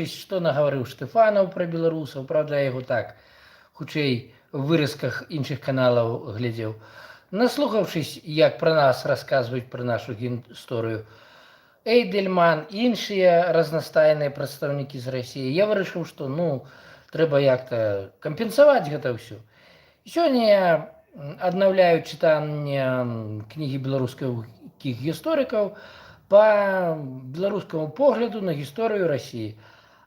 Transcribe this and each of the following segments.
што нагаварыў Штефанаў пра беларусаў, правда, я яго так хутчэй у выразках іншых каналаў глядзеў. Наслухаўшись, як пра нас расказваюць пра нашу гісторыю Эйдельман і іншыя разнастайныя прадстаўнікі з Расіі, я вырашыў, што трэба як-то кампенсаваць гэта ўсё. Сёння я аднаўляю чытанне кнігі беларускіх гісторыкаў па беларускаму погляду на гісторыю Расіі.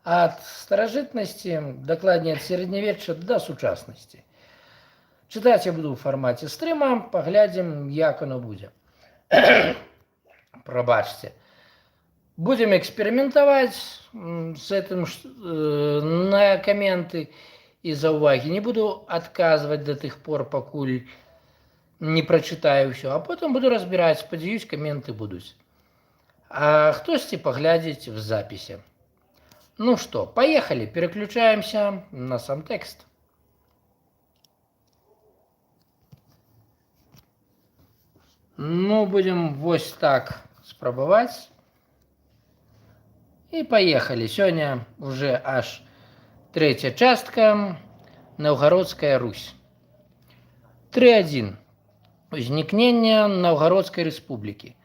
Ад старажытнасці, дакладней ад сярэднявечча да сучаснасці. Чытаць я буду ў фармаце стрыма, паглядзім, як оно будзе. Прабачце. Будем эксперыментаваць з гэтым на каменты і заўвагі. Не буду адказваць да тых пор, пакуль не прачытаю ўсё, а потым буду разбіраць, спадзяюсь, каменты будуць. А хтосьці паглядзіць в запісе. Ну што, поехали, переключаемся на сам тэкст. Будем вось так спрабаваць. І поехали. Сёння уже аж третья частка. Новгородская Русь. 3.1. Узнікнення Новгородской Республики.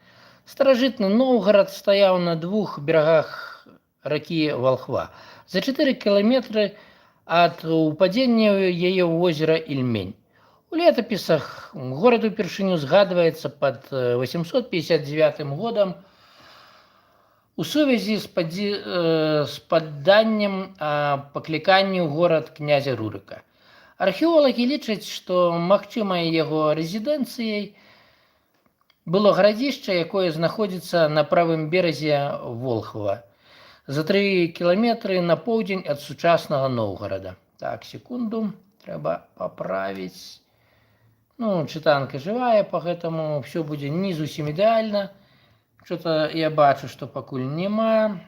Старажытны Новгород стаяў на двух берагах ракі Волхва. За 4 кіламетры ад упадзення яе ў возера Ільмень. У летапісах горад упершыню згадваецца пад 859 годам у сувязі з падданнем пакліканню горад князя Рурыка. Археолагі лічаць, што магчымай яго рэзідэнцыяй было гарадзішча, якое знаходзіцца на правым беразе Волхва, за 3 кіламетры на поўдзень ад сучаснага Новгорада. Так, секунду, трэба паправіць. Чытанка жывая, па гэтаму ўсё будзе не зусім ідэальна. Что-то я бачу, што пакуль няма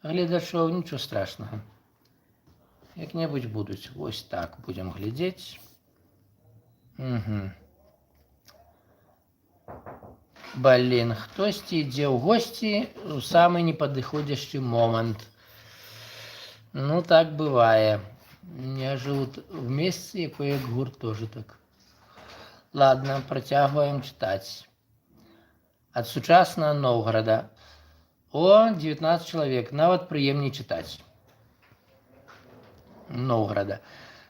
гледачоў, нічого страшнага. Як-небудзь будуць. Вось так будзем глядзець. Блин, хтосьці ідзе ў госці у самы непадыходзящы момант. Так бывае. Я жыву в месцы, якое як гурт тоже так. Ладно, працягваем чытаць. Ад сучаснага Новгорада. 19 чалавек, нават прыемней чытаць. Новгорада.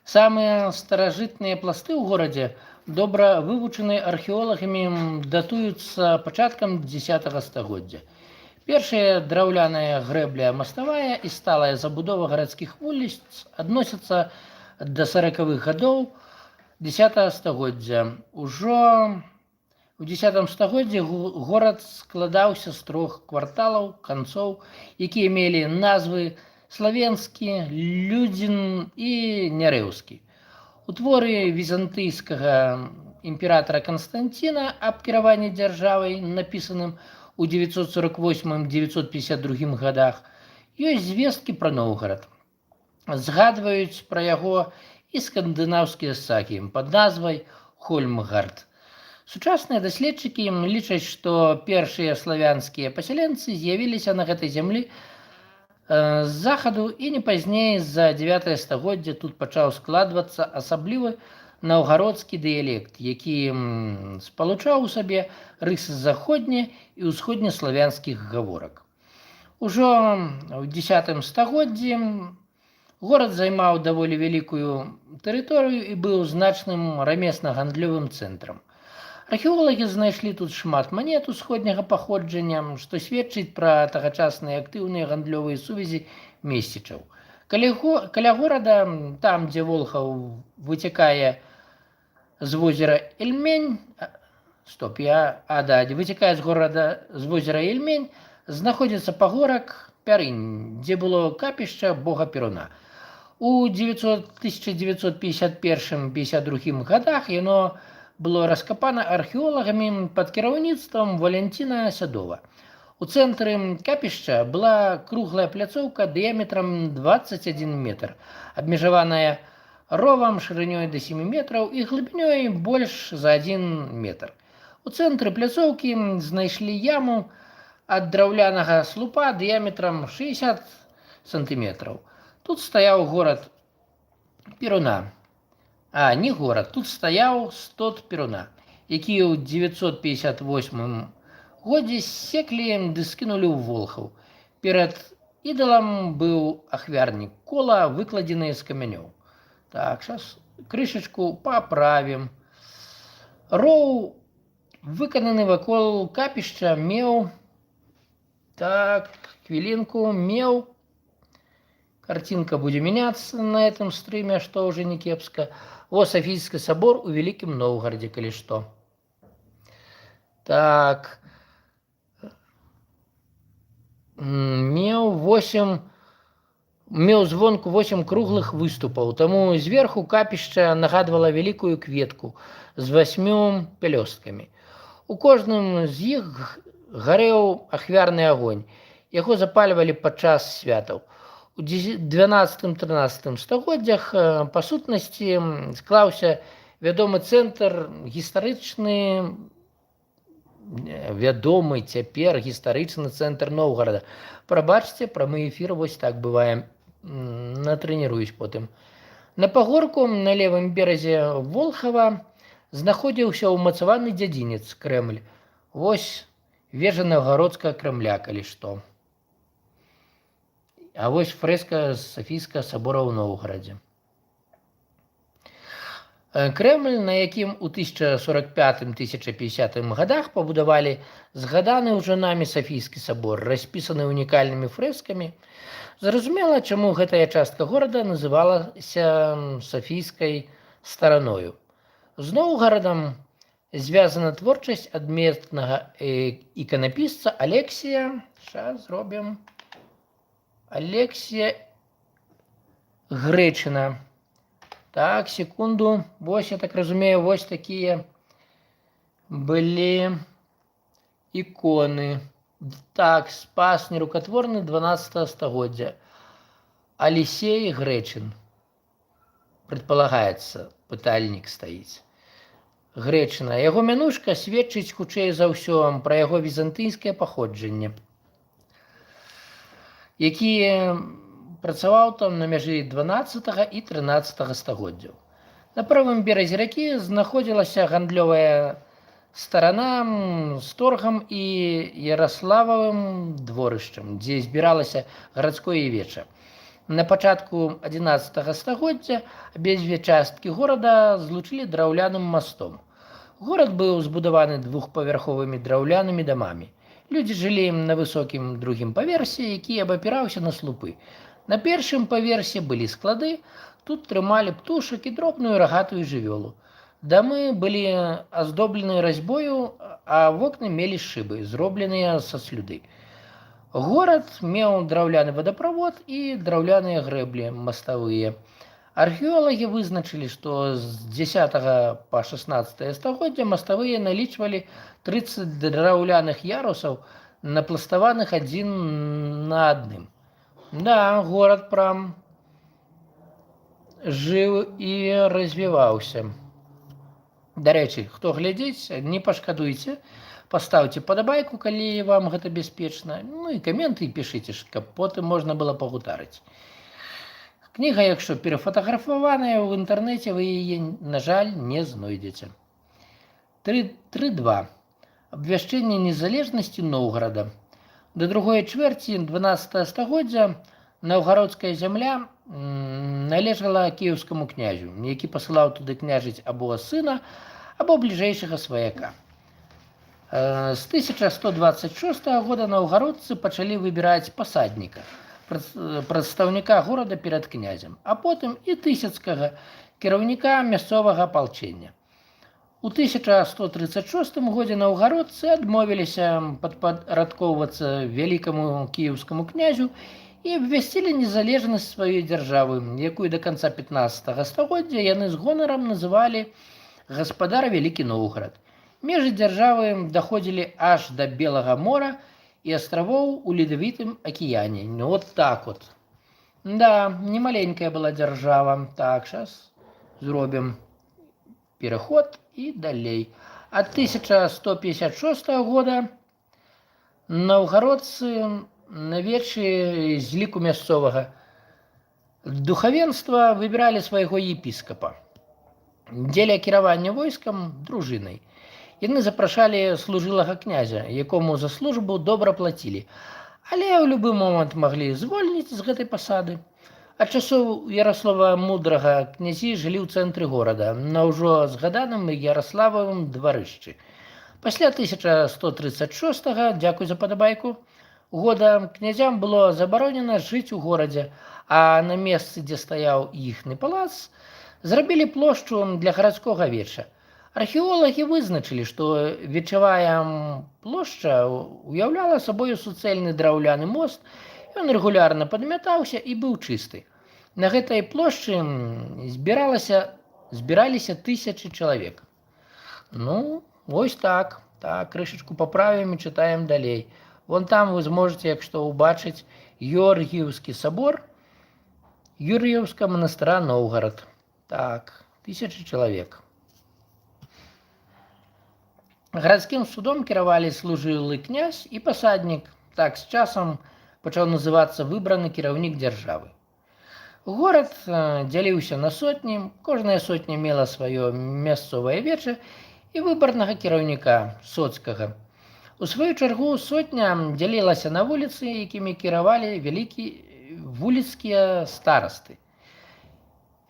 Самыя старажытныя пласты ў горадзе, добра вывучаныя археолагамі, датуюцца пачаткам 10 стагоддзя. Першая драўляная грэбля маставая і сталая забудова гарадскіх вуліц адносяцца да 40-х гадоў 10 стагоддзя. Ужо у 10 стагоддзі горад складаўся з 3 кварталаў, канцоў, якія мелі назвы славенскі, людзін і нярэўскі. У творы візантыйскага імператара Канстанціна аб кіраванні дзяржавай, напісаным у 948-952 годах, ёсць звесткі пра Новгород. Згадваюць пра яго і скандынаўскія сагі пад назвай Хольмгард. Сучасныя даследчыкі лічаць, што першыя славянскія пасяленцы з'явіліся на гэтай зямлі з захаду і не пазней за 9 стагоддзя тут пачаў складвацца асаблівы наўгародскі дыялект, які спалучаў у сабе рысы заходне і ўсходнеславянскіх гаворак. Ужо ў 10 стагоддзі горад займаў даволі вялікую тэрыторыю і быў значным рамесна-гандлёвым цэнтрам. Археолагі знайшлі тут шмат манет усходняга паходжання, што сведчыць пра тагачасныя актыўныя гандлёвыя сувязі месцічаў. Каля горада, там, дзе Волхаў выцякае з возера Ільмень, выцякае з возера Ільмень, знаходзіцца пагорак Пярынь, дзе было капішча бога Перуна. У 1951-52 годах яно было раскапана археолагамі пад кіраўніцтвам Валянціна Сядова. У цэнтры капішча была круглая пляцоўка дыяметрам 21 метр, абмежаваная ровам шырынёй да 7 метраў і глыбінёй больш за 1 метр. У цэнтры пляцоўкі знайшлі яму ад драўлянага слупа дыяметрам 60 сантиметраў. Тут стаяў горад Перуна. Не горад, тут стаяў стод Перуна, які ў 958 годзе секлі ды скінулі ў Волхаў. Перад ідалам быў ахвярнік кола, выкладзены з камянёў. Так, сейчас крышечку поправим. Роў, выкананы вакол капішча, меў, так, хвилинку, меў. Картинка будет меняться на этом стриме, что уже не кепска. О, Софийский собор у Великим Новгороде, коли что. Так. Меў звонку 8 круглых выступаў, таму зверху капішча нагадвала вялікую кветку з 8 пялёсткамі. У кожным з іх гарэў ахвярны агонь. Яго запальвалі падчас святаў. У 12-13 стагоддзях па сутнасці склаўся вядомы цяпер гістарычны цэнтр Новгарада. Прабачце, прамы эфір вось так бывае. Натрэніруюсь потым. На пагорку на левым беразе Волхава знаходзіўся ўмацаваны дзядзінец Крэмль. Вось вежа Новгародскага Крэмля, калі што. А вось фрэска з Софійскага собора ў Новгарадзе. Крэмль, на якім у 1045-1050 годах пабудавалі згаданы ўжо намі Софійскі собор, распісаны унікальнымі фрэскамі. Зразумела, чаму гэтая частка горада называлася Софійскай стараною. З Новгарадам звязана творчасць адметнага іканапісца Алексія. Зараз зробім. Алексія Грэчына. Так, секунду. Вось, я так разумею, вось такія былі іконы. Так, спас нерукотворны 12 стагоддзя. Алексей Грэчин. Предполагается, пытальнік стаіць. Грэчына. Яго мянушка сведчыць хутчэй за ўсё пра яго візантыйскае паходжанне, які працаваў там на мяжы 12 і 13 стагоддзяў. На правым беразе ракі знаходзілася гандлёвая старана з торгам і Ярослававым дворышчам, дзе збіралася гарадское веча. На пачатку 11 стагоддзя абедзве часткі горада злучылі драўляным мастом. Горад быў збудаваны двухпавярховымі драўлянымі дамамі. Людзі жылі на высокім другім паверсе, які абапіраўся на слупы. На першым паверсе былі склады, тут трымалі птушак і дробную рагатую жывёлу. Дамы былі аздоблены разьбою, а вокны мелі шыбы, зробленыя са слюды. Горад меў драўляны вадаправод і драўляныя грэблі маставыя. Археолагі вызначылі, што з 10 па 16 стагоддзя маставыя налічвалі 30 драўляных ярусаў, напластаваных адзін на адным. Да, горад прям жыў і развіваўся. Дарэчы, хто глядзіць, не пашкадуйце, паставьте падабайку, калі вам гэта бяспечна, ну і каменты пішыце, каб потым можна было пагутарыць. Кніга, якщо перафотаграфаваная ў інтэрнэце, вы яе, на жаль, не знойдзеце. 3.2. Абвяшчэнне незалежнасці Новгарада. До другой чвэрці 12 стагоддзя Новгародская зямля належала кіеўскаму князю, які пасылаў туды княжыць або сына, або бліжэйшага сваяка. З 1126 года новгародцы пачалі выбіраць пасадніка, прадстаўніка горада перад князем, а потым і тысяцкага кіраўніка мясцовага апалчэння. У 1136 годзе новгародцы адмовіліся падпарадкоўвацца вялікаму кіеўскаму князю і абвясцілі незалежнасць сваёй дзяржавы, якую да канца 15 стагоддзя яны з гонарам называлі гаспадар Вялікі Новгарад. Межы дзяржавы даходзілі аж да Белага мора і астравоў у Ледавітым акіяне. Ну, вот так вот. Да, немаленькая была дзяржава. Так, сейчас зробім пераход і далей. Ад 1156 года новгародцы на вечы з ліку мясцовага духавенства выбіралі свайго епіскапа. Дзеля кіравання войскам дружынай. Яны запрашалі служылага князя, якому за службу добра плацілі, але ў любы момант маглі звольніць з гэтай пасады. Ад часоў Ярослава Мудрага князі жылі ў цэнтры горада, на ўжо згаданым Ярослававым дварышчы. Пасля 1136, дзякуй за падабайку, года князям было забаронена жыць у горадзе, а на месцы, дзе стаяў іхны палац, зрабілі плошчу для гарадскога веча. Археолагі вызначылі, што вечавая плошча уяўляла сабою суцэльны драўляны мост, ён рэгулярна падмятаўся і быў чысты. На гэтай плошчы збіраліся тысячы чалавек. Ну, вось так. Так, крышачку паправім і чытаем далей. Вон там вы зможаце, як што, убачыць Георгіўскі сабор Юр'еўскага манастыра Новгарад. Так, тысячы чалавек. Гарадскім судом кіравалі служылы князь і пасаднік. Так, з часам пачаў называцца выбраны кіраўнік дзяржавы. Горад дзяліўся на сотні, кожная сотня мела сваё мясцовае веча і выбарнага кіраўніка соцкага. У сваю чаргу сотня дзялілася на вуліцы, якімі кіравалі вуліцкія старасты.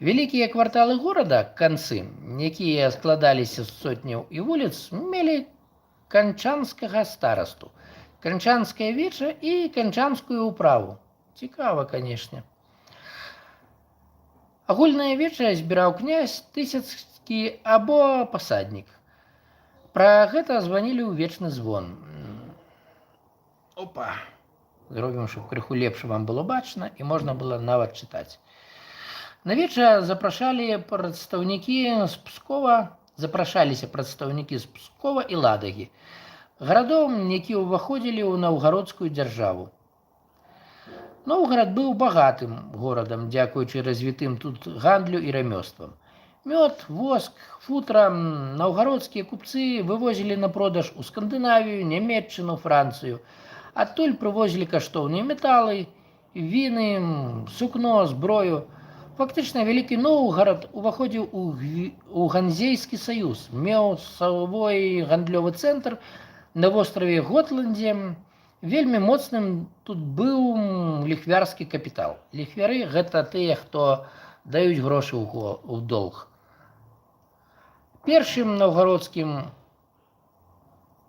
Вялікія кварталы горада, канцы, якія складаліся з сотняў і вуліц, мелі канчанскага старасту, канчанскае веча і канчанскую ўправу. Цікава, канешне. Агульнае веча збіраў князь, тысяцкі або пасаднік. Пра гэта званілі ў вечны звон. Опа! Зробім, щоб крыху лепш вам было бачна і можна было нават чытаць. На веча запрашаліся прадстаўнікі з Пскова і Ладагі, гарадоў, які ўваходзілі ў наўгародскую дзяржаву. Новгарад быў багатым горадам, дзякуючы развітым тут гандлю і рамёствам. Мёд, воск, футра наўгародскія купцы вывозілі на продаж у Скандынавію, Нямецчыну, Францыю. Адтуль прывозілі каштоўныя металы, віны, сукно, зброю. Фактычна, Вялікі Новгарад уваходзіў у Ганзейскі саюз, меў свой гандлёвы цэнтр на востраве Готландзе. Вельмі моцным тут быў ліхвярскі капітал. Ліхвяры – гэта тыя, хто даюць грошы ў долг. Першым наўгародскім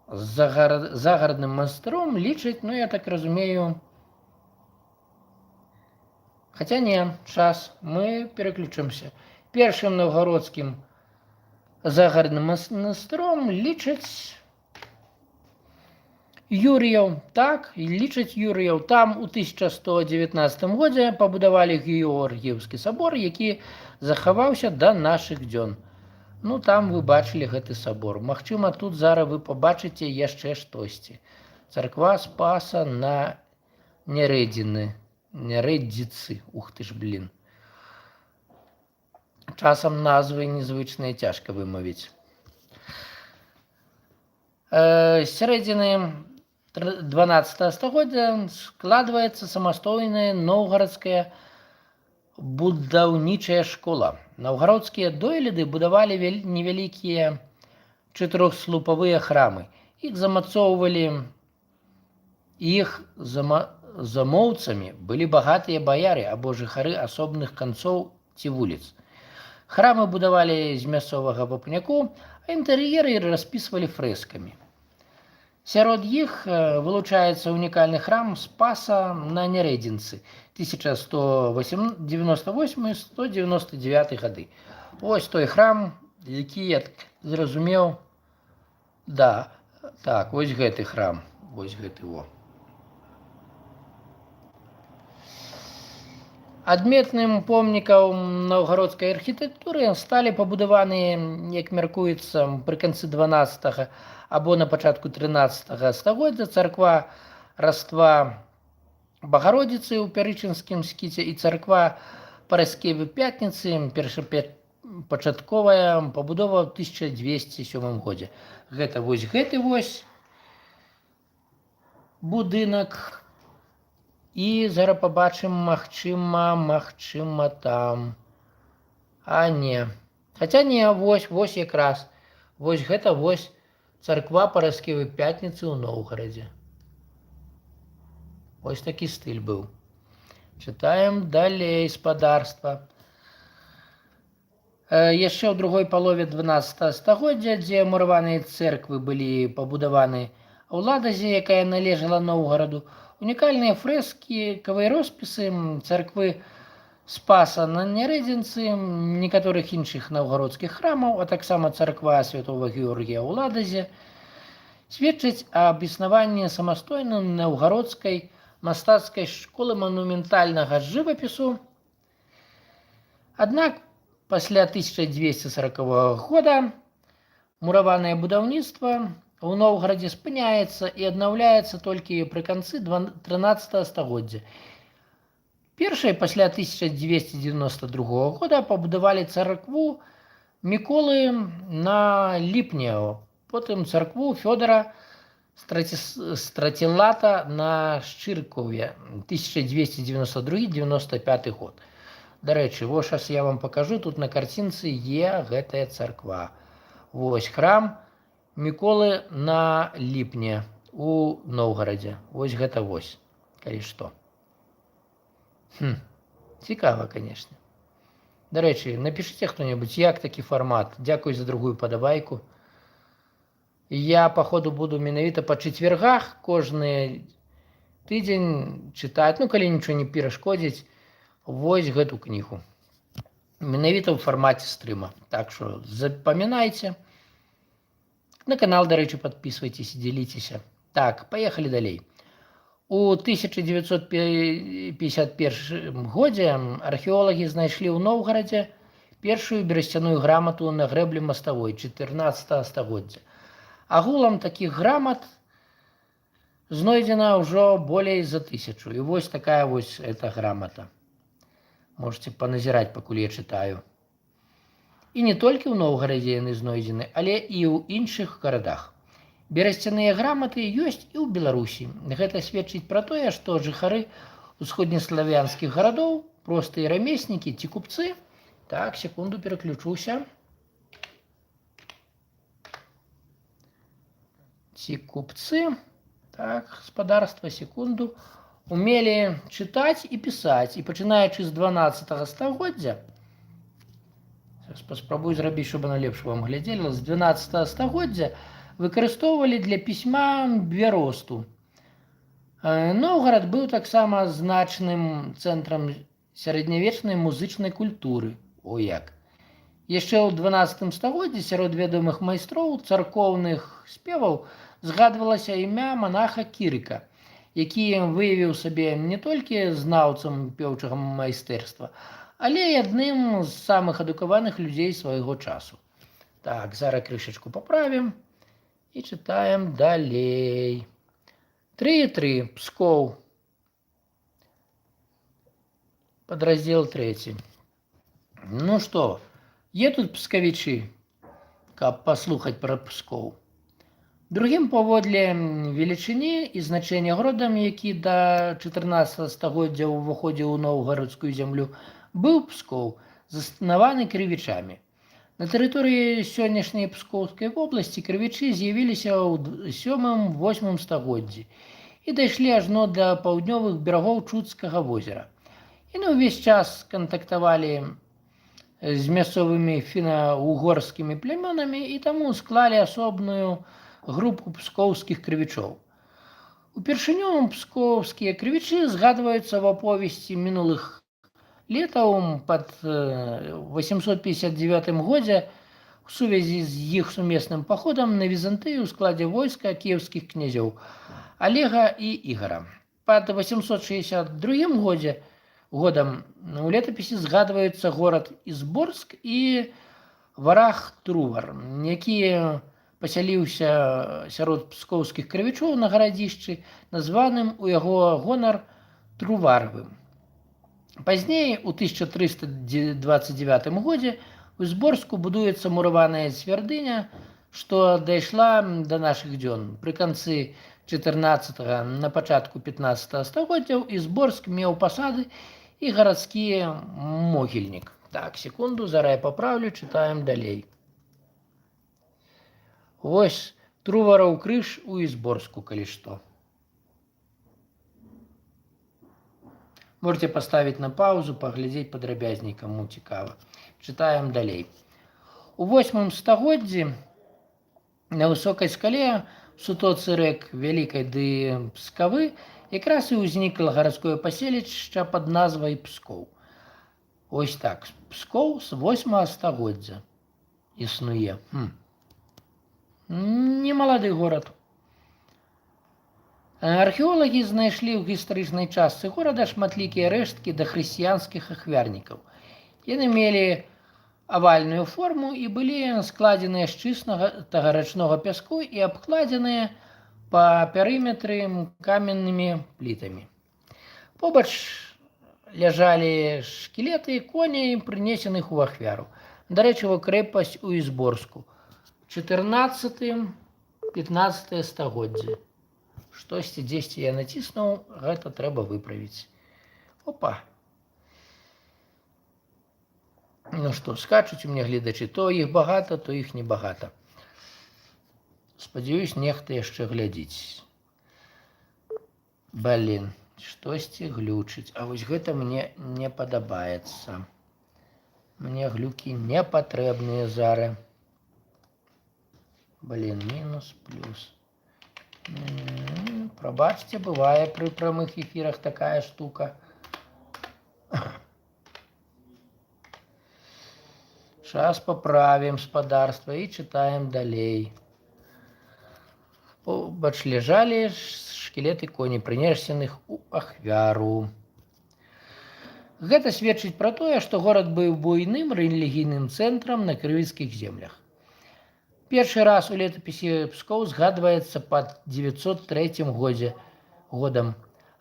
загарадным манастыром лічаць, я так разумею, хаця не, час, мы пераключымся. Першым наўгародскім загарадным манастыром лічаць Юр'яў. Так, лічаць Юр'яў. Там у 1119 годзе пабудавалі Георгіўскі сабор, які захаваўся да нашых дзён. Там вы бачылі гэты сабор. Магчыма, тут зараз вы пабачыце яшчэ штосьці. Царква Спаса на Нярэдзіцы. Ух ты ж, блін. Часам назвы незвычныя цяжка вымавіць. З сярэдзіны 12 стагоддзя складваецца самастойная новгарадская будаўнічая школа. Наўгародскія дойліды будавалі невялікія чатырохслупавыя храмы. Іх замацоўвалі, іх замоўцамі былі багатыя баяры або жыхары асобных канцоў ці вуліц. Храмы будавалі з мясцовага вапняку, а інтэр'еры распісвалі фрэскамі. Сярод іх вылучаецца унікальны храм Спаса на Нярэдзінцы 1198-199 гады. Вось той храм, які, я зразумеў, так, вось гэты храм, вось гэты во. Адметным помнікам наўгародскай архітэктуры сталі пабудаваныя, як мяркуецца, пры канцы 12 або на пачатку 13 стагоддзя царква Раства Багародзіцы ў Пярычынскім скіце і царква Параскевы Пятніцы, першапачатковая пабудова ў 1207 годзе. Гэта вось гэты будынак. І зараз побачым, магчыма там. А не. Хаця не, вось якраз. Вось гэта вось царква Параскевай Пятніцы ў Новгарадзе. Вось такі стыль быў. Чытаем далей спадарства. Яшчэ ў другой палове 12 стагоддзя, дзе мураваныя цэрквы былі пабудаваны ў Ладазе, якая належала Новгараду, унікальныя фрэскі, кавыя роспісы, царквы Спаса на Нярэдзінцы, некаторых іншых новгародскіх храмаў, а таксама царква святого Георгія ў Ладазе, сведчаць аб існаванні самастойнай новгародскай мастацкай школы манументальнага жывапісу. Аднак пасля 1240 года мураванае будаўніцтва ў Новгарадзе спыняецца і аднаўляецца толькі пры канцы 13 стагоддзя. Першай пасля 1292 года пабудавалі царкву Міколы на Ліпнеў, потым царкву Фёдора Стратилата на Шчыркове, 1292-95 год. Дарэчы, вось зараз я вам пакажу, тут на карцінцы гэтая царква. Вось храм Міколы на Ліпне у Новгарадзе. Вось гэта вось, калі што. Цікава, конечно. Дарэчы, напишите хто-небудзь, як такі фармат. Дзякуй за другую падабайку. Я, походу, буду менавіта па чацвяргах кожны тыдзень чытаць, калі нічого не перашкодзіць, вось гэту кнігу. Менавіта ў фармаце стрыма. Так што запамінайце. На канал, дарэчы, подписывайтесь, дзеліцеся. Так, поехали далей. У 1951 годзе археолагі знайшлі ў Новгарадзе першую берасцяную грамату на грэблі маставой 14 стагоддзя. Агулам такіх грамат знойдзена ўжо болей за 1000. І вось такая вось эта грамата. Можете паназіраць, пакуль я чытаю. І не толькі ў Новгарадзе яны знойдзены, але і ў іншых гарадах. Берасцяныя граматы ёсць і ў Беларусі. Гэта сведчыць пра тое, што жыхары усходнеславянскіх гарадоў, простыя рамеснікі ці купцы. Так, секунду, пераключуся. Ці купцы, так, гаспадарства, секунду, умелі чытаць і пісаць. І пачынаючы з 12 стагоддзя, паспрабую зрабіць, щоб на лепш вам глядзела, з 12 стагоддзя выкарыстоўвалі для пісьма бяросту. Новгарад быў таксама значным цэнтрам сярэднявечнай музычнай культуры. О як! Яшчэ ў 12 стагоддзі сярод вядомых майстроў царкоўных спеваў згадвалася імя манаха Кірыка, які выявіў сабе не толькі знаўцам пеўчага майстэрства, але і адным з самых адукаваных людзей свайго часу. Так, зараз крышачку паправім. І чытаем далей. 3.3. Пскоў. Падраздзел 3. Ну што, є тут пскавічы, каб паслухаць пра Пскоў. Другім паводле велічыні і значэння горадам, які да 14 стагоддзя ўваходзіў у Новгарадскую зямлю, быў Пскоў, заснаваны крывічамі. На тэрыторыі сённяшняй Пскоўскай вобласці крывічы з'явіліся ў 7-8 стагоддзі і дайшлі ажно да паўднёвых берагоў Чудскага возера. Яны ўвесь час кантактавалі з мясцовымі фіна-угорскімі плямёнамі і таму склалі асобную групу пскоўскіх крывічоў. Упершыню пскоўскія крывічы згадваюцца ў аповесці мінулых летаў пад 859 годзе у сувязі з іх сумесным паходам на Візантыю ў складзе войска кіеўскіх князёў Алега і Ігара. Пад 862 годам у летапісе згадваюцца горад Ізборск і Варах-Трувар, які пасяліўся сярод пскоўскіх крывічоў на гарадзішчы, названым у яго гонар Труварвым. Пазней, у 1329 годзе, у Зборску будуецца мураваная цвярдыня, што дайшла да нашых дзён. Пры канцы 14 на пачатку 15 стагоддзяў Ізборск меў пасады і гарадскі могільнік. Так, секунду, зараз я паправлю, чытаем далей. Вось Трувараў крыж у Ізборску, калі што. Можете поставить на паузу, паглядзець падрабязней, каму цікава. Чытаем далей. У 8 стагоддзі на высокай скале сутоцы рэк Вялікай ды Пскавы якраз і ўзнікла гарадское паселішча пад назвай Пскоў. Ось так, Пскоў з 8 стагоддзя існуе. Немалады горад. Археолагі знайшлі ў гістарычнай частцы горада шматлікія рэшткі дахрысціянскіх ахвярнікаў. Яны мелі авальную форму і былі складзеныя з чыстага рачнога пяску і абкладзеныя па перыметры каменнымі плітамі. Побач ляжалі шкілеты коней, прынесеных у ахвяру. Дарэчы, крэпасць у Ізборску. 14-15 стагоддзі. Штосьці дзесьці я націснуў, гэта трэба выправіць. Опа. Ну што, скачуць у мяне гледачы, то іх багата, то іх не багата. Спадзяюсь, нехта яшчэ глядзіць. Блін, штосьці глючыць. А вось гэта мне не падабаецца. Мне глюкі не патрэбныя зараз. Блін, мінус, плюс. Прабачце, бывае пры прамых эфірах такая штука. Сейчас паправім спадарства і чытаем далей. Побач ляжалі шкілеты коней, прынесеных у ахвяру. Гэта сведчыць пра тое, што горад быў буйным рэлігійным цэнтрам на крывіцкіх землях. Першы раз у летапісе Пскоў згадваецца пад 903 годам.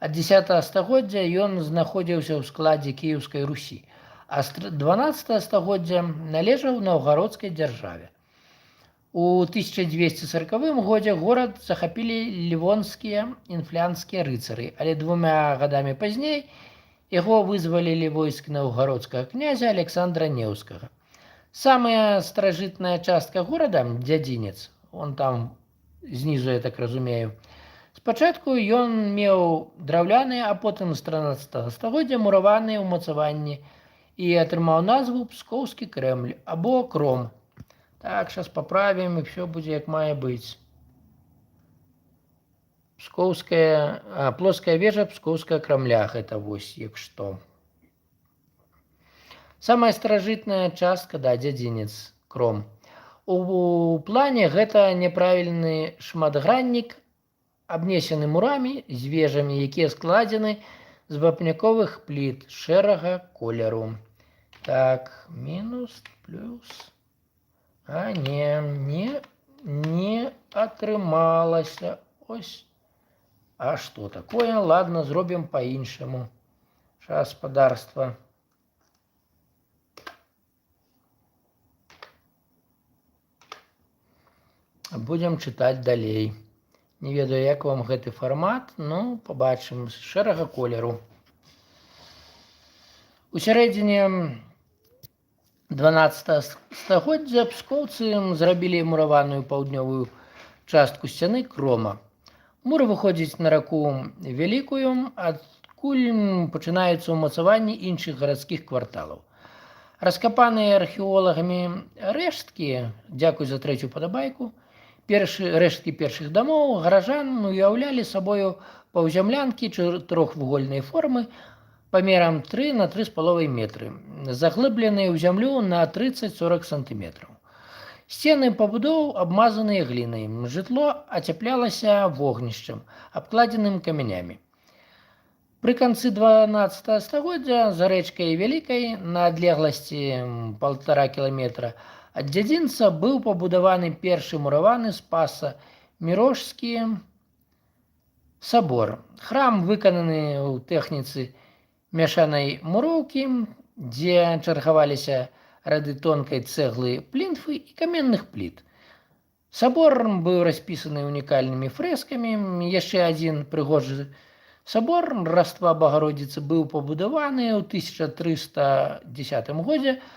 Ад 10 стагоддзя ён знаходзіўся ў складзе Кіеўскай Русі, а з 12 стагоддзя належаў наўгародскай дзяржаве. У 1240 годзе горад захапілі ливонскія інфлянскія рыцары, але 2 гадамі пазней яго вызвалілі войск наўгародскага князя Александра Неўскага. Самая старажытная частка горада, дзядзінец, он там знізу, я так разумею, спачатку ён меў драўляныя, а потым з 13 стагоддзя мураваныя ўмацаванні і атрымаў назву Пскоўскі Крэмль або Кром. Так, сейчас поправим, и все будет как мае быць. Плоская вежа Пскоўскага Крамля, гэта вось, як што. Самая старажытная частка, да, дзядзінец, Кром. У плане гэта няправільны шматграннік, абнесены мурамі з вежамі, якія складзены з вапняковых пліт шэрага колеру. Так, мінус, плюс... А не атрымалася. Ось. А што такое? Ладно, зробім па-іншаму. Сейчас спадарства. Будем чытаць далей. Не ведаю, як вам гэты фармат, ну, пабачым, з шэрага колеру. У сярэдзіне 12 стагоддзя пскоўцы зрабілі мураваную паўднёвую частку сцяны Крома. Мур выходзіць на раку Вялікую, адкуль пачынаюцца ўмацаванні іншых гарадскіх кварталаў. Раскапаныя археолагамі рэшткі, дзякуй за 3-ю падабайку, рэшткі першых дамоў гаражан уяўлялі сабою паўзямлянкі трохвугольнай формы, памерам 3 на 3,5 метры, заглыбленыя ў зямлю на 30-40 сантиметраў. Сцены пабудоў абмазаныя глінай, жытло ацяплялася вогнішчам, абкладзеным камянямі. Пры канцы 12 стагоддзя за рэчкай Вялікай на адлегласці 1,5 кіламетра ад дзядзінца быў пабудаваны першы мураваны Спаса-Мірошскі сабор. Храм выкананы ў тэхніцы мяшанай муроўкі, дзе чаргаваліся рады тонкай цэглы плінфы і каменных пліт. Сабор быў распісаны унікальнымі фрэскамі. Яшчэ адзін прыгожы сабор Раства Багародзіцы быў пабудаваны ў 1310 годзе у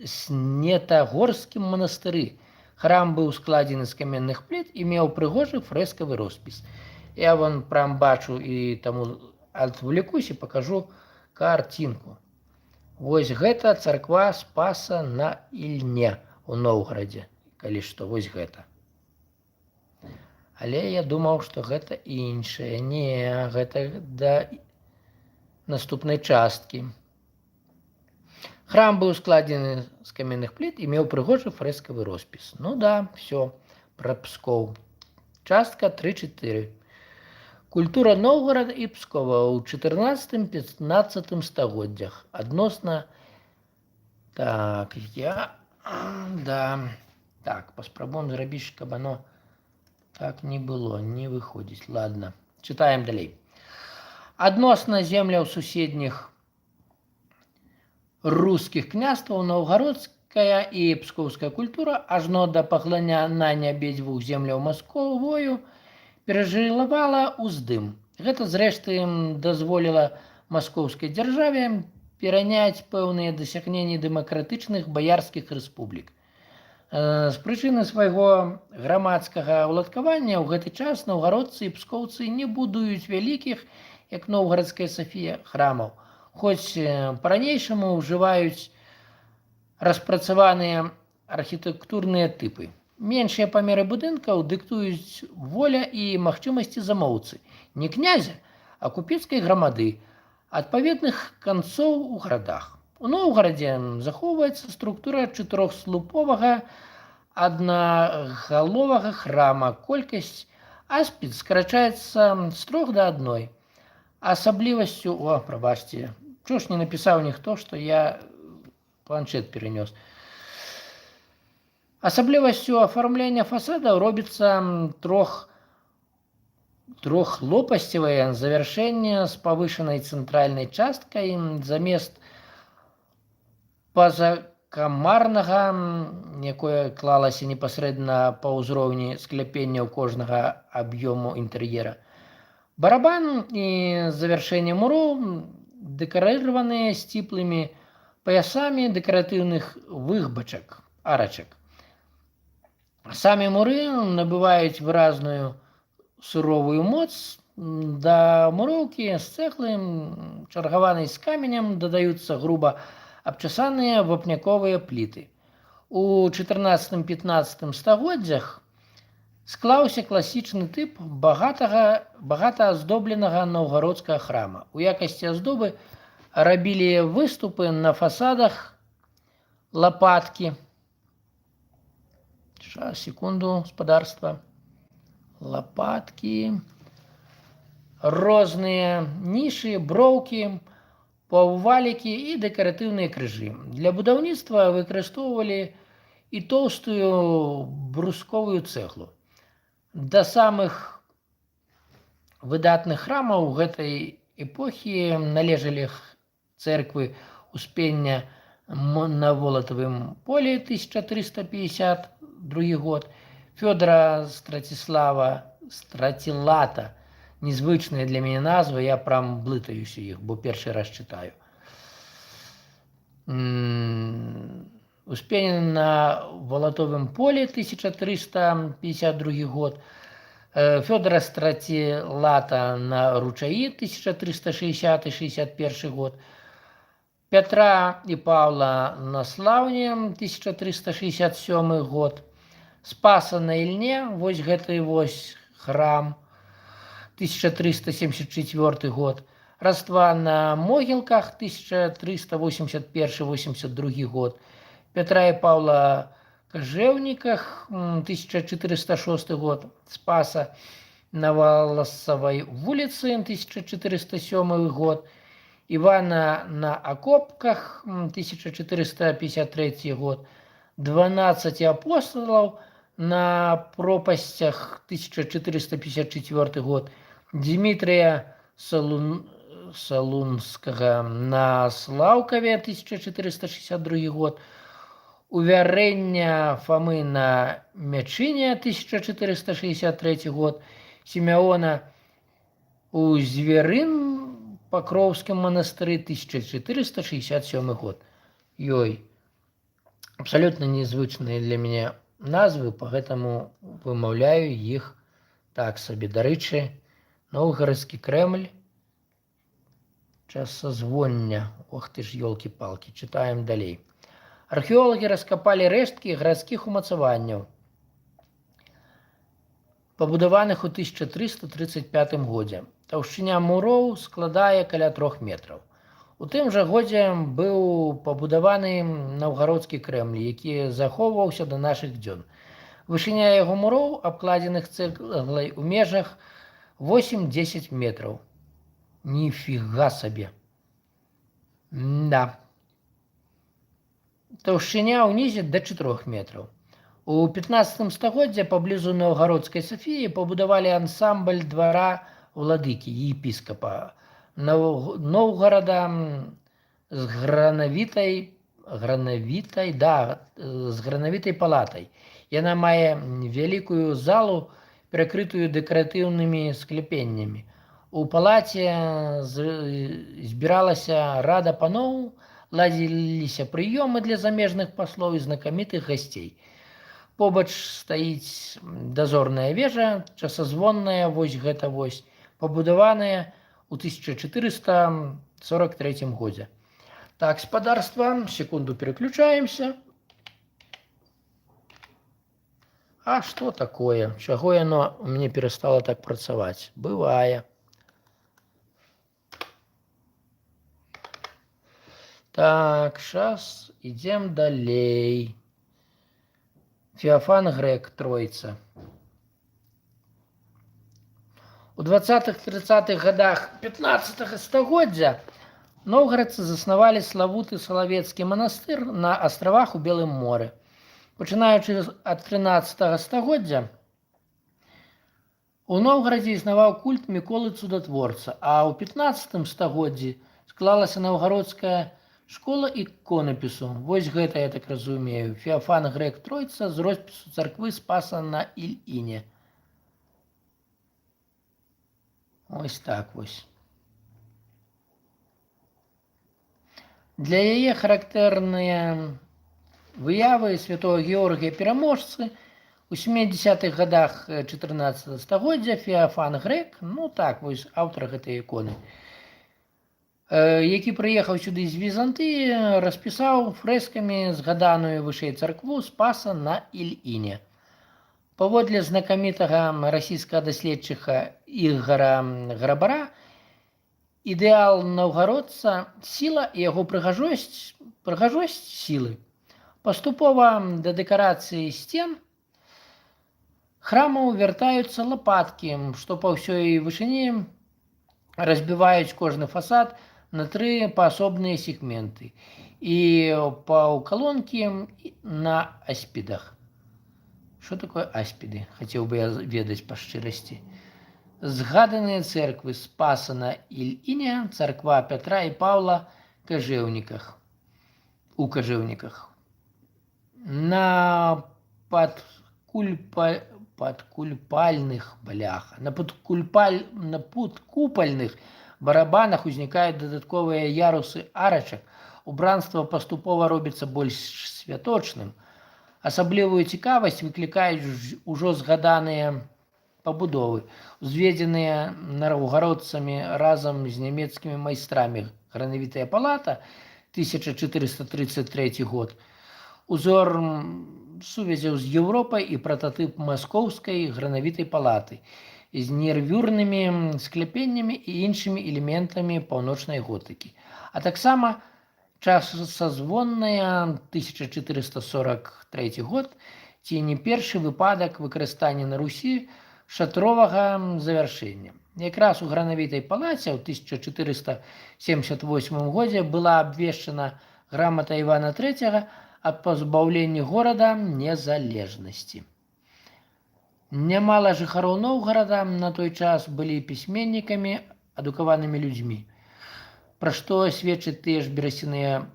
Снетагорскім манастыры. Храм быў складзены з каменных пліт і меў прыгожы фрэскавы роспіс. Я вон прям бачу і таму адвлекусь і пакажу картинку. Вось гэта царква Спаса на Ільне у Новгарадзе. Калі што, вось гэта. Але я думаў, што гэта іншае. Не, гэта да наступнай часткі. Храм быў складзены з каменных пліт і меў прыгожы фрэскавы роспіс. Ну да, все, пра Пскоў. Частка 3-4. Культура Новгорада і Пскова ў 14-15 стагоддзях. Адносна... Так, паспрабуем зрабіць, каб оно так не было, не выходзіць. Ладно, чытаем далей. Адносна земляў суседніх рускіх княстваў новгародская і пскоўская культура ажно да паглынання абедзвюх земляў Масковою перажывала ўздым. Гэта, зрэшты, дазволіла маскоўскай дзяржаве пераняць пэўныя дасягненні дэмакратычных баярскіх рэспублік. З прычыны свайго грамадскага ўладкавання ў гэты час новгародцы і пскоўцы не будуюць вялікіх, як Новгарадская Сафія, храмаў, хоць па-ранейшаму ўжываюць распрацаваныя архітэктурныя тыпы. Меншыя памеры будынкаў дыктуюць воля і магчымасці замоўцы, не князя, а купецкай грамады, адпаведных канцоў у гарадах. У Новгарадзе захоўваецца структура чатырохслуповага аднагаловага храма. Колькасць аспід скарачаецца з 3 да 1. Асаблівасцю... прабачце, чого ж не напісаў ніхто, што я планшет перенёс. Асаблівасцю афармлення фасадаў робіцца трохлопасцевае завяршэнне з павышанай цэнтральнай часткай замест пазакамарнага, якое клалася непасрэдна па ўзроўні скляпенняў кожнага аб'ёму інтэр'ера. Барабан і завяршэнне муроў дэкарыраваныя сціплымі паясамі дэкаратыўных выхбачак, арачак. Самі муры набываюць выразную суровую моц. Да муроўкі з цэглы, чаргаванай з каменем, дадаюцца груба абчасаныя вапняковыя пліты. У 14-15 стагоддзях склаўся класічны тып багата аздобленага новгародскага храма. У якасці аздобы рабілі выступы на фасадах, лапаткі. Секунду, спадарства. Лапаткі, розныя нішы, броўкі, паўвалікі і дэкаратыўныя крыжы. Для будаўніцтва выкарыстоўвалі і тоўстую брусковую цэглу. Да самых выдатных храмаў гэтай эпохі належалі цэрквы Успення на Волатавым полі 1352 год, Фёдора Стратилата, незвычныя для мяне назвы, я прям блытаюся іх, бо першы раз чытаю. Успення на Волатовым полі 1352 год, Фёдора Стратилата на Ручаі 1360-61 год, Петра і Павла на Слаўне 1367 год, Спаса на Ільне, вось гэты вось храм 1374 год, Раства на Могілках 1381-82 год, Петра і Павла Кажэўніках 1406 год, Спаса на Валасавай вуліцы 1407 год, Івана на Акопках 1453 год, 12 апостолаў на пропасцях 1454 год, Дмітрія Салунскага на Слаўкаве 1462 год, Уверення Фомы на Мячыне 1463 год, Сімеона у Зверын Покровском монастыры 1467 год. Ёй, абсолютно незвычные для меня назвы, поэтому вымаўляю их так себе. Дарэчы, Новгарадскі Кремль, часазвоння. Ох ты ж, ёлки-палки, читаем далей. Археологи раскопали рэшткі гарадскіх умацаванняў, пабудаваных у 1335 годзе. Таўшчыня муроў складае каля 3 метраў. У тым жа годзе быў пабудаваны Новгарадскі Кремль, які захоўваўся да нашых дзён. Вышыня яго муроў, абкладзеных цэглай, у межах 8-10 метраў. Ніфіга сабе. Да. Таўшчыня ўнізе да 4 метраў. У 15 стагоддзі паблізу Новгарадскай Сафіі пабудавалі ансамбль двара владыкі, епіскапа Новгарада з гранавітай палатай. Яна мае вялікую залу, перакрытую дэкаратыўнымі скляпеннямі. У палаце збіралася рада паноў, ладзіліся прыёмы для замежных паслоў і знакамітых гасцей. Побач стаіць дазорная вежа, часазвонная, вось гэта вось, пабудаваная у 1443 годзе. Так, спадарства, секунду переключаемся. А что такое? Чаго яно у мяне перестало так працаваць? Бывае. Так, сейчас идем далей. Феофан Грек, Тройца. У 20-30-х годах 15 стагоддзя новгарадцы заснавалі славуты Салавецкі манастыр на астравах у Белым моры. Пачынаючы ад 13 стагоддзя у Новгарадзе існаваў культ Міколы Цудатворца, а ў 15 стагоддзі склалася Новгарадская школа іконапісу. Вось гэта, я так разумею, Феофан Грек, Тройца з роспісу царквы Спаса на Ільіне. Ось так вось. Для яе характэрныя выявы святого Георгія Пераможцы у 70-х годах 14 стагоддзя Феофан Грек, ну так вось, аўтар гэтай іконы, які прыехаў сюды з Візантыі, распісаў фрэскамі згаданую вышэй царкву Спаса на Ільіне. Паводле знакамітага расійскага даследчыка Ігара Грабара, ідэал наўгародца – сіла і яго прыгажосць сілы. Паступова да дэкарацыі сцен храмаў вяртаюцца лапаткі, што па ўсёй вышыні разбіваюць кожны фасад на 3 паасобныя сегменты і паўкалонкі на аспідах. Што такое аспіды? Хацеў бы я ведаць па шчырасці. Згаданыя церквы Спаса на Ільіне, царква Пятра і Паўла у Кажэўніках. На подкупальных барабанах узнікаюць дадатковыя ярусы арачак. Убранства паступова робіцца больш святочным. Асаблівую цікавасць выклікаюць ужо згаданыя пабудовы, узведзеныя новгарадцамі разам з нямецкімі майстрамі. Гранавітая палата, 1433 год, узор сувязяў з Еўропай і прататып маскоўскай гранавітай палаты з нервюрнымі скляпеннямі і іншымі элементамі паўночнай готыкі. А таксама часазвонная 1443 год, ці не першы выпадак выкарыстання на Русі шатровага завяршэння. Якраз у гранавітай палаце ў 1478 годзе была абвешчана грамата Івана III аб пазбаўленні горада незалежнасці. Нямала жыхароў Новгарада на той час былі пісьменнікамі, адукаванымі людзьмі, пра што сведчаць тыя ж берасцяныя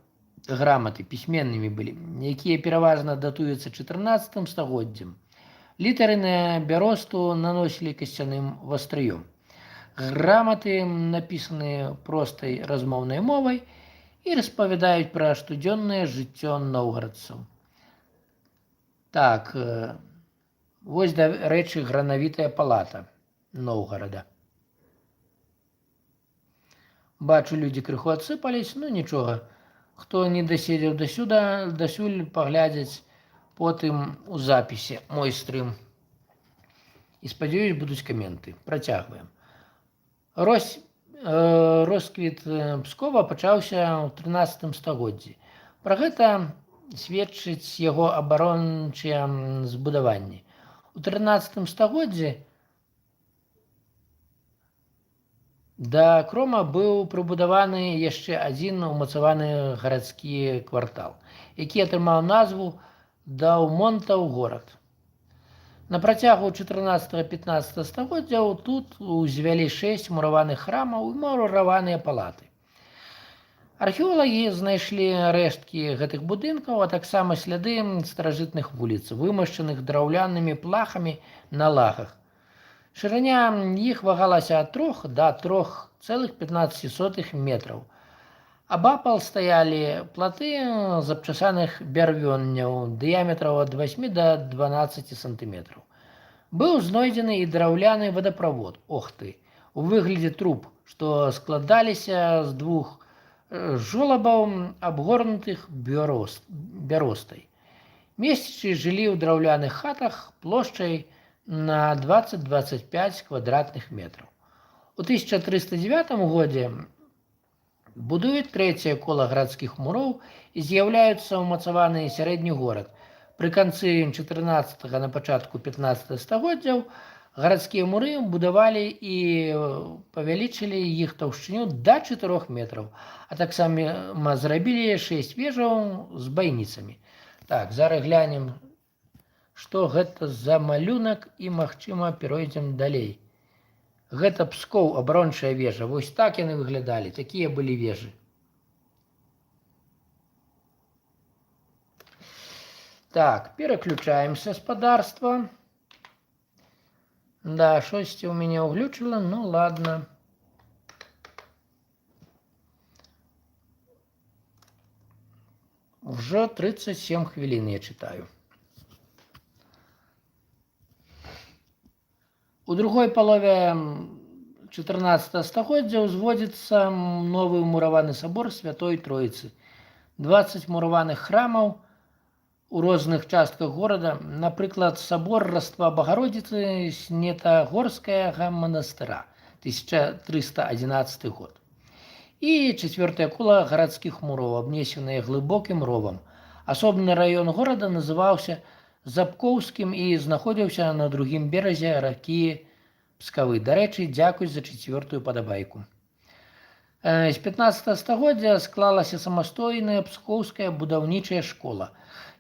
граматы пісьменнымі былі, якія пераважна датуюцца 14 стагоддзям. Літары на бяросту наносілі касцяным вастрыём. Граматы напісаны простай размоўнай мовай і распавядаюць пра штодзённае жыццё новгарадцаў. Так, вось, дарэчы, гранавітая палата Новгарада. Бачу, людзі крыху адсыпались, ну нічога. Хто не даседзеў дасюль паглядзяць потым у запісе мой стрым. І спадзяюсь, будуць каменты. Працягваем. Росквіт Пскова пачаўся ў 13 стагоддзі. Пра гэта сведчыць яго абарончыя збудаванні. У 13 стагоддзі да Крома быў прыбудаваны яшчэ адзін умацаваны гарадскі квартал, які атрымаў назву Даўмонтаў горад. На працягу 14-15 стагоддзяў тут узвялі 6 мураваных храмаў і мураваныя палаты. Археолагі знайшлі рэшткі гэтых будынкаў, а таксама сляды старажытных вуліц, вымашчаных драўлянымі плахамі на лагах. Шырыня іх вагалася ад 3 да 3,15 метраў. Абапал стаялі платы з абчасаных бярвённяў дыяметраў ад 8 да 12 сантыметраў. Быў знойдзены і драўляны вадаправод, у выглядзе труб, што складаліся з 2 жолабаў, абгорнутых бяростай. Месцічы жылі ў драўляных хатах плошчай на 20-25 квадратных метраў. У 1309 годзе будуюць трэцяе кола гарадскіх муроў і з'яўляюцца ўмацаваны сярэдні горад. Пры канцы 14 на пачатку 15 стагоддзяў гарадскія муры будавалі і павялічылі іх таўшчыню да 4 метраў, а таксама зрабілі 6 вежаў з байніцамі. Так, зараз глянем, што гэта за малюнак і, магчыма, перайдзем далей. Гэта Пскоў, абарончая вежа. Вось так яны выглядалі, такія былі вежы. Так, пераключаемся, спадарства. Да, штосьці ў мяне ўглючыла, ну ладно. Уже 37 хвілін я читаю. У другой палове 14 стагоддзя ўзводзіцца новы мураваны сабор Святой Троіцы. 20 мураваных храмаў у розных частках горада, напрыклад, сабор Раства Багародзіцы Снетагорскага манастыра, 1311 год. І чацвёртае кола гарадскіх муроў, абнесеныя глыбокім ровам. Асобны раён горада называўся Запкоўскім і знаходзіўся на другім беразе ракі Пскавы. Дарэчы, дзякуй за 4-ю падабайку. З 15 стагоддзя склалася самастойная пскоўская будаўнічая школа,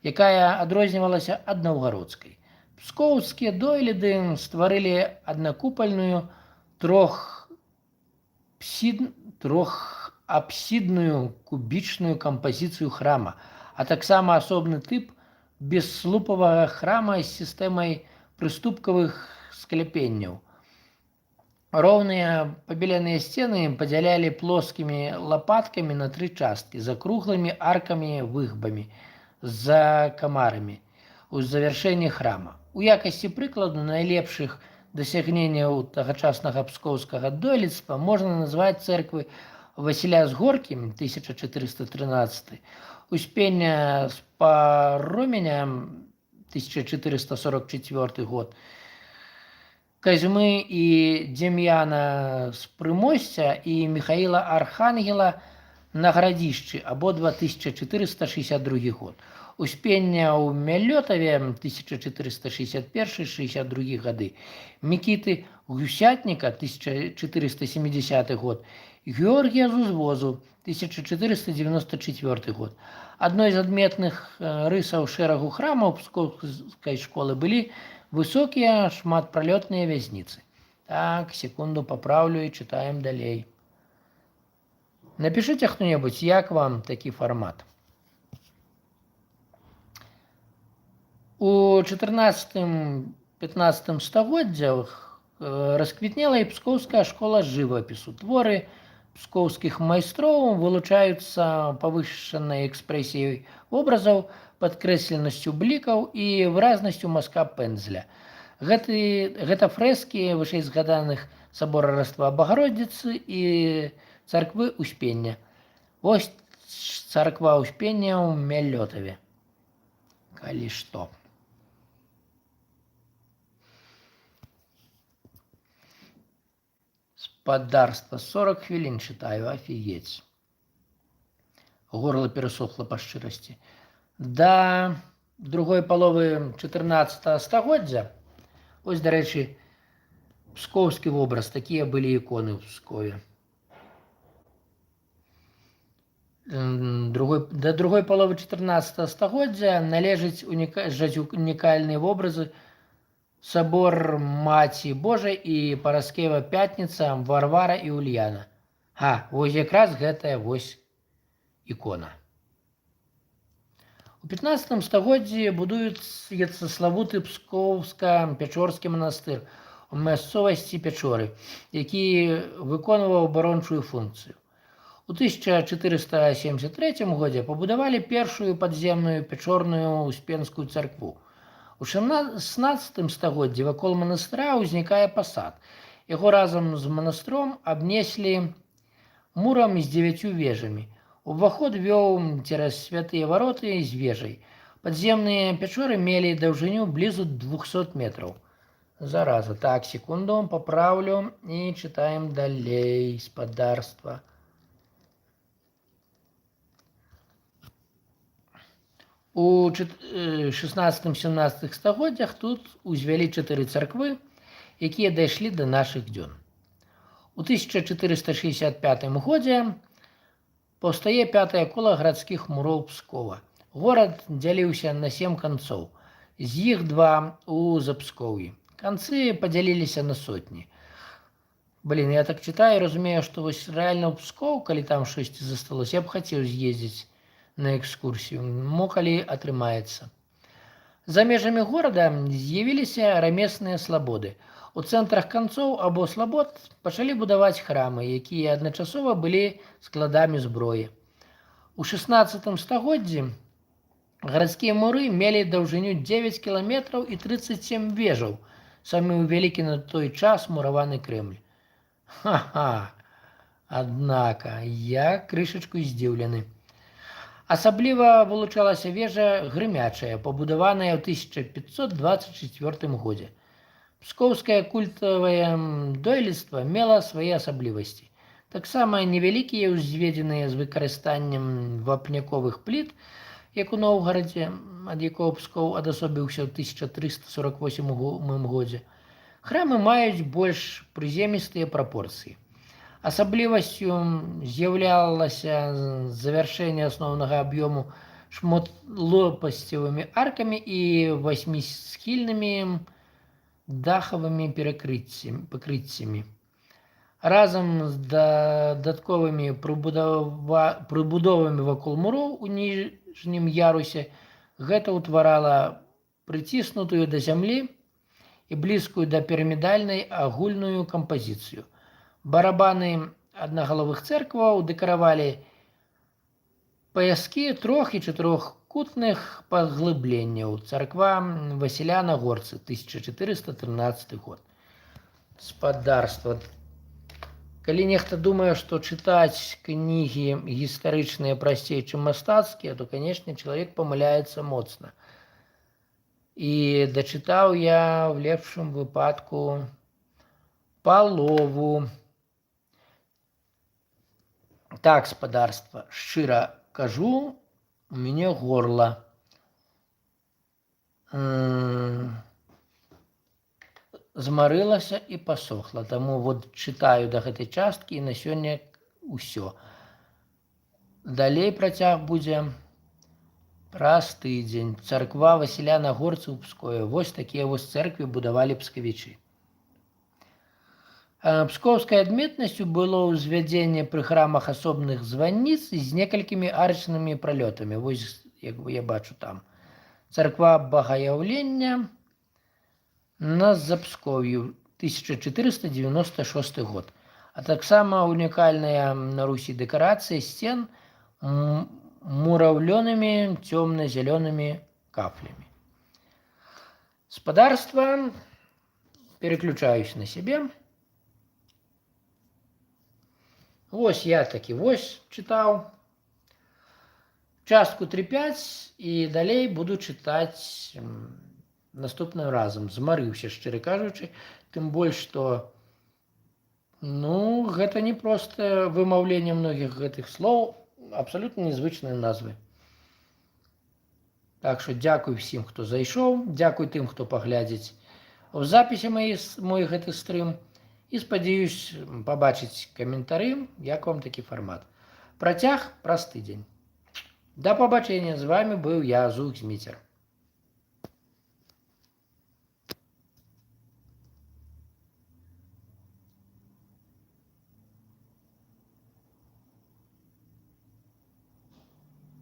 якая адрознівалася ад наўгародскай. Пскоўскія дойліды стварылі аднакупальную трохапсідную кубічную кампазіцыю храма, а таксама асобны тып бесслупавага храма з сістэмай прыступкавых скляпенняў. Роўныя пабеленыя сцены падзялялі плоскімі лапаткамі на 3 часткі з акруглымі аркамі-выгбамі за камарамі у завяршэнні храма. У якасці прыкладу найлепшых дасягненняў тагачаснага пскоўскага дойлідства можна назваць цэрквы Васіля з Горкі 1413, Успення з Пароменя 1444 год, Казьмы і Дем'яна з Прымосця і Михаіла Архангела на Градзішчы, абодва 1462 год. Успення ў Мялётаве 1461-62 гады, Мікіты Гусятніка 1470 год, Георгія з Узвозу 1494 год. Адной з адметных рысаў шэрагу храмаў пскоўскай школы былі высокія шматпралётныя вязніцы. Так, секунду папраўлю і чытаем далей. Напішыце хто-небудзь, як вам такі фармат. У 14-15 стагоддзях расквітнела і пскоўская школа жывапісу. Творы пскоўскіх майстроў вылучаюцца павышанай экспрэсіяй вобразаў, падкрэсленасцю блікаў і выразнасцю мазка пэндзля. Гэта фрэскі вышэйзгаданых сабора Раства Багародзіцы і царквы Успення. Вось царква Успення ў Мялётаве. Калі што. Спадарства. 40 хвілін чытаю, афігець. Горла перасохла па шчырасці. Да другой паловы 14 стагоддзя, ось, дарэчы, пскоўскі вобраз, такія былі іконы ў Пскове. Да другой паловы 14 стагоддзя належаць унікальныя вобразы сабор Маці Божай і Параскева Пятніца, Варвара і Ульяна. Вось якраз гэтая вось ікона. У 15 стагоддзі будуецца славуты Пскоўска-Пячорскі манастыр у мясцовасці Пячоры, які выконваў абарончую функцыю. У 1473 годзе пабудавалі першую падземную пячорную Успенскую царкву. У 16 стагоддзі вакол манастыра ўзнікае пасад. Яго разам з манастром абнеслі мурам з 9 вежамі. Уваход вёў цераз святыя вароты з вежай. Падземныя пячоры мелі даўжыню блізу 200 метраў. Зараза. Так, секунду, папраўлю і чытаем далей. Спадарства. У 16-17 стагоддзях тут узвялі 4 царквы, якія дайшлі да нашых дзён. У 1465 годзе паўстае 5-е кола гарадскіх муроў Пскова. Горад дзяліўся на 7 канцоў, з іх 2 у Запскоўі. Канцы падзяліліся на сотні. Я так чытаю і разумею, што вось рэальна ў Пскоў, калі там штосьці засталося, я б хацеў з'ездзіць на экскурсію, калі атрымаецца. За межамі горада з'явіліся рамесныя слабоды. У цэнтрах канцоў або слабод пачалі будаваць храмы, якія адначасова былі складамі зброі. У 16 стагоддзі гарадскія муры мелі даўжыню 9 кіламетраў і 37 вежаў, самы вялікі на той час мураваны Крэмль. Аднака, я крышачку здзіўлены. Асабліва вылучалася вежа Грымячая, пабудаваная ў 1524 годзе. Пскоўскае культавае дойлідства мела свае асаблівасці. Таксама невялікія ўзведзеныя з выкарыстаннем вапняковых пліт, як у Новгарадзе, ад якога Пскоў адасобіўся ў 1348 годзе. Храмы маюць больш прыземістыя прапорцыі. Асаблівасцю з'яўлялася завяршэнне асноўнага аб'ёму шматлопасцевымі аркамі і 8схільнымі дахавымі пакрыццямі. Разам з дадатковымі прыбудовамі вакол муроў у ніжнім ярусе гэта ўтварала прыціснутую да зямлі і блізкую да пірамідальнай агульную кампазіцыю. Барабаны аднагаловых цэркваў дэкаравалі паяскі 3- і 4-кутных паглыбленняў. Царква Васіля на Горцы, 1413 год. Спадарства. Калі нехта думае, што чытаць кнігі гістарычныя прасцей, чым мастацкія, то, канешне, чалавек памыляецца моцна. І дачытаў я ў лепшым выпадку палову. Так, спадарства, шчыра кажу, у мяне горла. Змарылася і пасохла, таму вот чытаю да гэтай часткі і на сёння ўсё. Далей працяг будзе праз тыдзень. Царква Васіля на Горцы ў Пскове. Вось такія вось цэрквы будавалі пскавічы. Пскоўскай адметнасцю было ўзвядзенне пры храмах асобных званніц з некалькімі арачнымі пралётамі. Вось, як я бачу там. Царква Багаяўлення на Запсков'ю, 1496 год. А таксама унікальная на Русі дэкарацыя сцен мураўлёнымі цёмна-зялёнымі кафлямі. Спадарства, переключаюсь на сябе. Вось я такі вось чытаў. Частку 3-5 і далей буду чытаць наступным разам. Змарыўся, шчыра кажучы, тым больш, што гэта не проста вымаўленне многіх гэтых слоў, абсалютна незвычныя назвы. Так што дзякуй всім, хто зайшоў, дзякуй тым, хто паглядзіць у запісе мой гэты стрым, і спадзяюсь пабачыць каментары, як вам такі фармат. Працяг праз тыдзень. Да пабачэння, з вами быў я, Зух Зміцер.